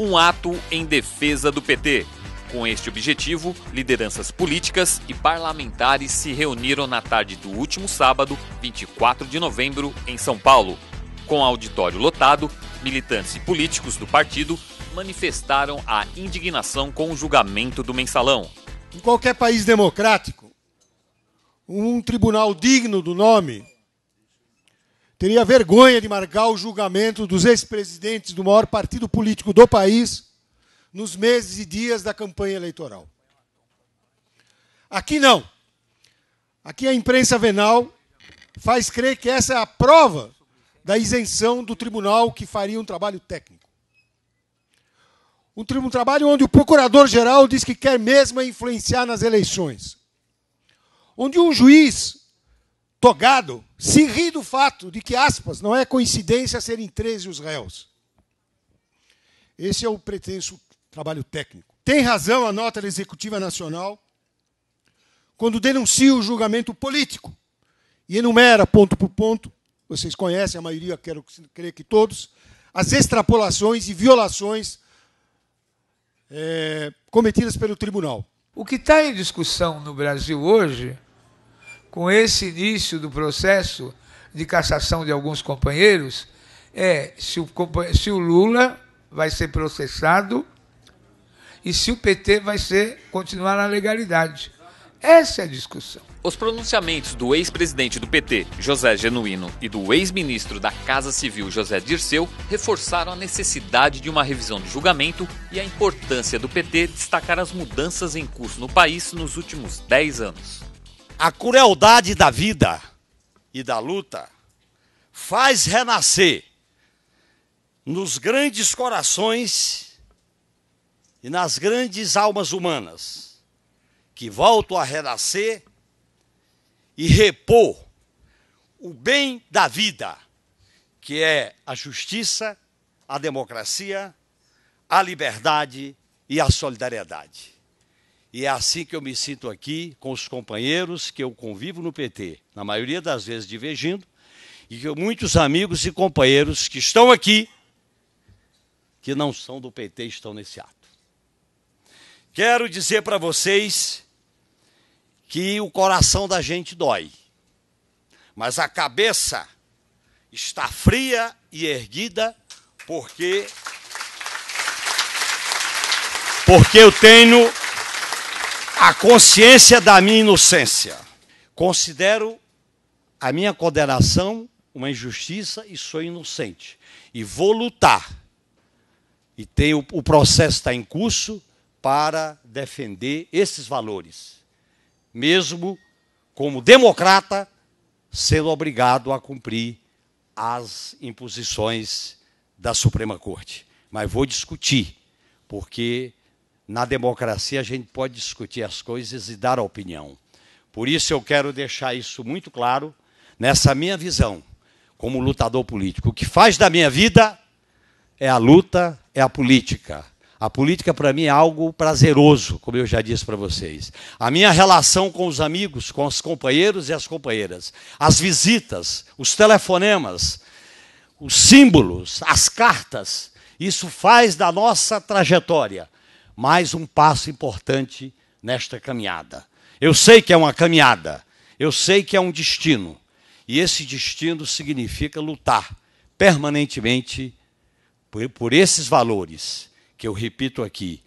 Um ato em defesa do PT. Com este objetivo, lideranças políticas e parlamentares se reuniram na tarde do último sábado, 24 de novembro, em São Paulo. Com auditório lotado, militantes e políticos do partido manifestaram a indignação com o julgamento do mensalão. Em qualquer país democrático, um tribunal digno do nome teria vergonha de marcar o julgamento dos ex-presidentes do maior partido político do país nos meses e dias da campanha eleitoral. Aqui não. Aqui a imprensa venal faz crer que essa é a prova da isenção do tribunal que faria um trabalho técnico. Um trabalho onde o procurador-geral diz que quer mesmo influenciar nas eleições. Onde um juiz togado se ri do fato de que, aspas, não é coincidência serem 13 os réus. Esse é o pretenso trabalho técnico. Tem razão a nota da Executiva Nacional quando denuncia o julgamento político e enumera, ponto por ponto, vocês conhecem, a maioria, quero crer que todos, as extrapolações e violações cometidas pelo tribunal. O que está em discussão no Brasil hoje, com esse início do processo de cassação de alguns companheiros, é se o Lula vai ser processado e se o PT vai continuar na legalidade. Essa é a discussão. Os pronunciamentos do ex-presidente do PT, José Genuíno, e do ex-ministro da Casa Civil, José Dirceu, reforçaram a necessidade de uma revisão do julgamento e a importância do PT destacar as mudanças em curso no país nos últimos 10 anos. A crueldade da vida e da luta faz renascer nos grandes corações e nas grandes almas humanas, que voltam a renascer e repor o bem da vida, que é a justiça, a democracia, a liberdade e a solidariedade. E é assim que eu me sinto aqui com os companheiros que eu convivo no PT, na maioria das vezes divergindo, e que muitos amigos e companheiros que estão aqui, que não são do PT, estão nesse ato. Quero dizer para vocês que o coração da gente dói, mas a cabeça está fria e erguida porque eu tenho a consciência da minha inocência. Considero a minha condenação uma injustiça e sou inocente. E vou lutar. E o processo está em curso para defender esses valores. Mesmo como democrata, sendo obrigado a cumprir as imposições da Suprema Corte. Mas vou discutir, porque na democracia a gente pode discutir as coisas e dar a opinião. Por isso eu quero deixar isso muito claro nessa minha visão como lutador político. O que faz da minha vida é a luta, é a política. A política para mim é algo prazeroso, como eu já disse para vocês. A minha relação com os amigos, com os companheiros e as companheiras, as visitas, os telefonemas, os símbolos, as cartas, isso faz da nossa trajetória mais um passo importante nesta caminhada. Eu sei que é uma caminhada, eu sei que é um destino, e esse destino significa lutar permanentemente por esses valores, que eu repito aqui,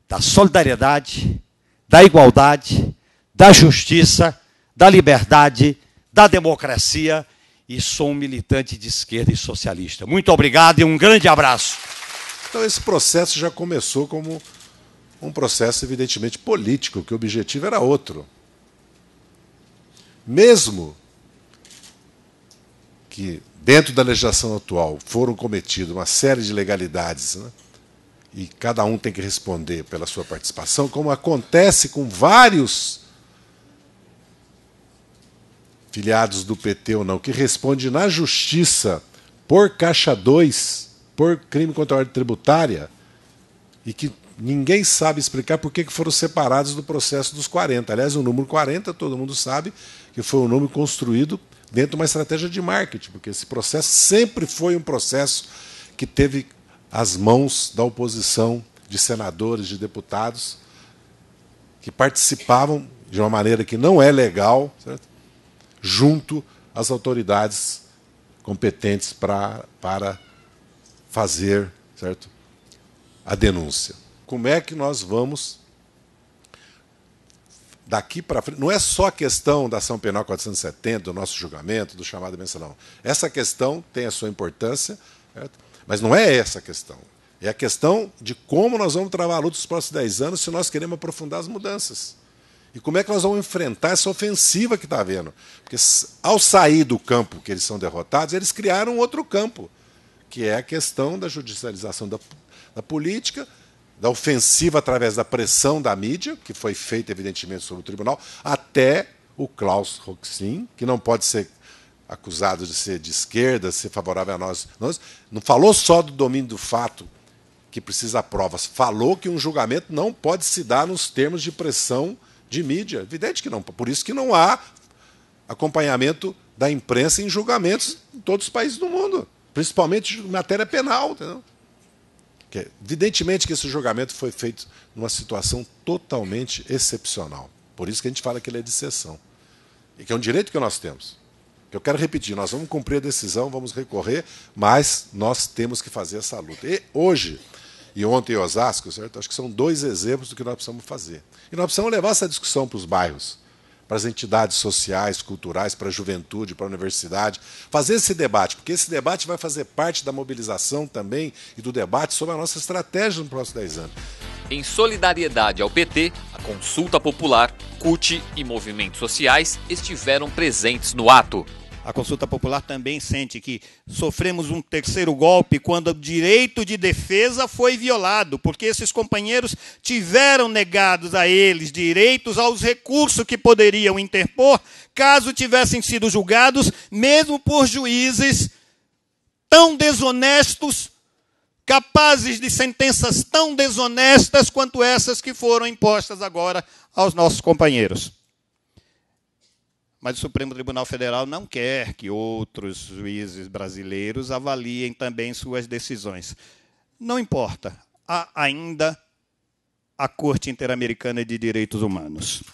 da solidariedade, da igualdade, da justiça, da liberdade, da democracia, e sou um militante de esquerda e socialista. Muito obrigado e um grande abraço. Então esse processo já começou como um processo evidentemente político, que o objetivo era outro. Mesmo que dentro da legislação atual foram cometidas uma série de ilegalidades, né, e cada um tem que responder pela sua participação, como acontece com vários filiados do PT ou não, que responde na justiça por caixa 2, por crime contra a ordem tributária, e que ninguém sabe explicar por que foram separados do processo dos 40. Aliás, o número 40, todo mundo sabe que foi um número construído dentro de uma estratégia de marketing, porque esse processo sempre foi um processo que teve às mãos da oposição, de senadores, de deputados, que participavam de uma maneira que não é legal, certo? Junto às autoridades competentes para fazer, certo? A denúncia. Como é que nós vamos, daqui para frente, não é só a questão da ação penal 470, do nosso julgamento, do chamado mensalão. Essa questão tem a sua importância, certo? Mas não é essa a questão. É a questão de como nós vamos travar a luta nos próximos 10 anos se nós queremos aprofundar as mudanças. E como é que nós vamos enfrentar essa ofensiva que está havendo? Porque ao sair do campo que eles são derrotados, eles criaram um outro campo, que é a questão da judicialização da política, da ofensiva através da pressão da mídia, que foi feita, evidentemente, sobre o tribunal, até o Klaus Roxin, que não pode ser acusado de ser de esquerda, ser favorável a nós. Não falou só do domínio do fato, que precisa de provas, falou que um julgamento não pode se dar nos termos de pressão de mídia. Evidente que não. Por isso que não há acompanhamento da imprensa em julgamentos em todos os países do mundo, principalmente em matéria penal. Entendeu? Evidentemente que esse julgamento foi feito numa situação totalmente excepcional. Por isso que a gente fala que ele é de exceção. E que é um direito que nós temos. Eu quero repetir, nós vamos cumprir a decisão, vamos recorrer, mas nós temos que fazer essa luta. E hoje, e ontem em Osasco, certo? Acho que são 2 exemplos do que nós precisamos fazer. E nós precisamos levar essa discussão para os bairros, para as entidades sociais, culturais, para a juventude, para a universidade, fazer esse debate, porque esse debate vai fazer parte da mobilização também e do debate sobre a nossa estratégia nos próximos 10 anos. Em solidariedade ao PT, a Consulta Popular, CUT e movimentos sociais estiveram presentes no ato. A Consulta Popular também sente que sofremos um terceiro golpe quando o direito de defesa foi violado, porque esses companheiros tiveram negados a eles direitos aos recursos que poderiam interpor caso tivessem sido julgados, mesmo por juízes tão desonestos, capazes de sentenças tão desonestas quanto essas que foram impostas agora aos nossos companheiros. Mas o Supremo Tribunal Federal não quer que outros juízes brasileiros avaliem também suas decisões. Não importa, há ainda a Corte Interamericana de Direitos Humanos.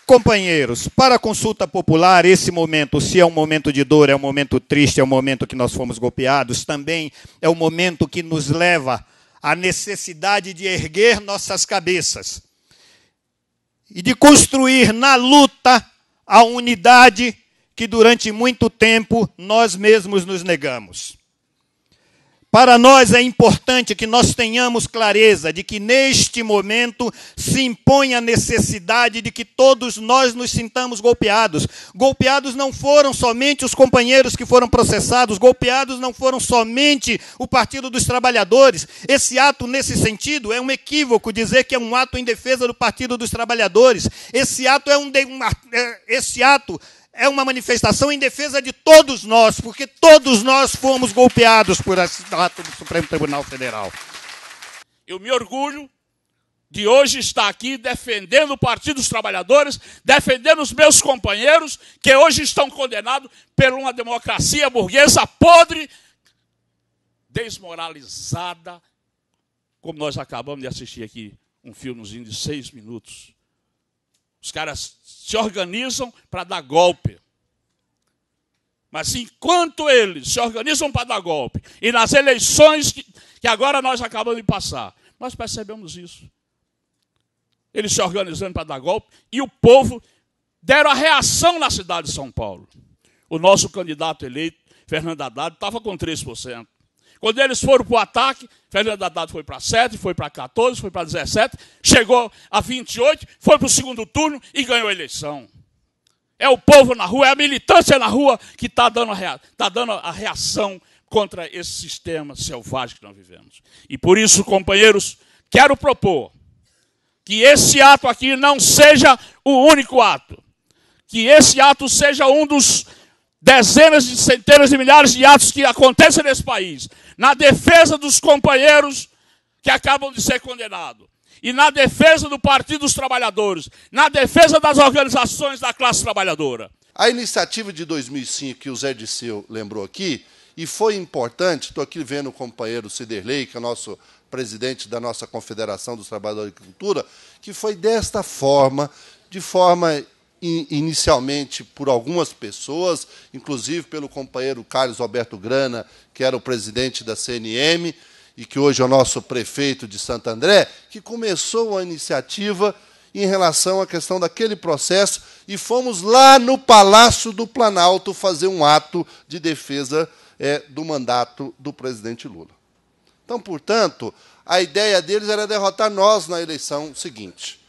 Companheiros, para a consulta popular, esse momento, se é um momento de dor, é um momento triste, é um momento que nós fomos golpeados, também é um momento que nos leva à necessidade de erguer nossas cabeças e de construir na luta a unidade que durante muito tempo nós mesmos nos negamos. Para nós é importante que nós tenhamos clareza de que neste momento se impõe a necessidade de que todos nós nos sintamos golpeados. Golpeados não foram somente os companheiros que foram processados, golpeados não foram somente o Partido dos Trabalhadores. Esse ato, nesse sentido, é um equívoco dizer que é um ato em defesa do Partido dos Trabalhadores. Esse ato é uma manifestação em defesa de todos nós, porque todos nós fomos golpeados por esse ato do Supremo Tribunal Federal. Eu me orgulho de hoje estar aqui defendendo o Partido dos Trabalhadores, defendendo os meus companheiros que hoje estão condenados por uma democracia burguesa podre, desmoralizada, como nós acabamos de assistir aqui um filmezinho de 6 minutos. Os caras se organizam para dar golpe. Mas enquanto eles se organizam para dar golpe, e nas eleições que agora nós acabamos de passar, nós percebemos isso. Eles se organizando para dar golpe, e o povo deram a reação na cidade de São Paulo. O nosso candidato eleito, Fernando Haddad, estava com 3%. Quando eles foram para o ataque, Fernando Haddad foi para 7, foi para 14, foi para 17, chegou a 28, foi para o segundo turno e ganhou a eleição. É o povo na rua, é a militância na rua que está dando a reação contra esse sistema selvagem que nós vivemos. E por isso, companheiros, quero propor que esse ato aqui não seja o único ato. Que esse ato seja um dos dezenas de centenas de milhares de atos que acontecem nesse país, na defesa dos companheiros que acabam de ser condenados, e na defesa do Partido dos Trabalhadores, na defesa das organizações da classe trabalhadora. A iniciativa de 2005, que o Zé Disseu lembrou aqui, e foi importante, estou aqui vendo o companheiro Ciderley, que é o nosso presidente da nossa Confederação dos Trabalhadores da Agricultura, que foi desta forma, inicialmente por algumas pessoas, inclusive pelo companheiro Carlos Alberto Grana, que era o presidente da CNM, e que hoje é o nosso prefeito de Santo André, que começou a iniciativa em relação à questão daquele processo, e fomos lá no Palácio do Planalto fazer um ato de defesa do mandato do presidente Lula. Então, portanto, a ideia deles era derrotar nós na eleição seguinte.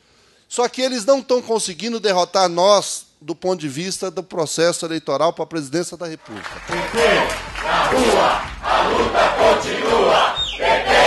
Só que eles não estão conseguindo derrotar nós do ponto de vista do processo eleitoral para a presidência da República. Na rua, a luta continua.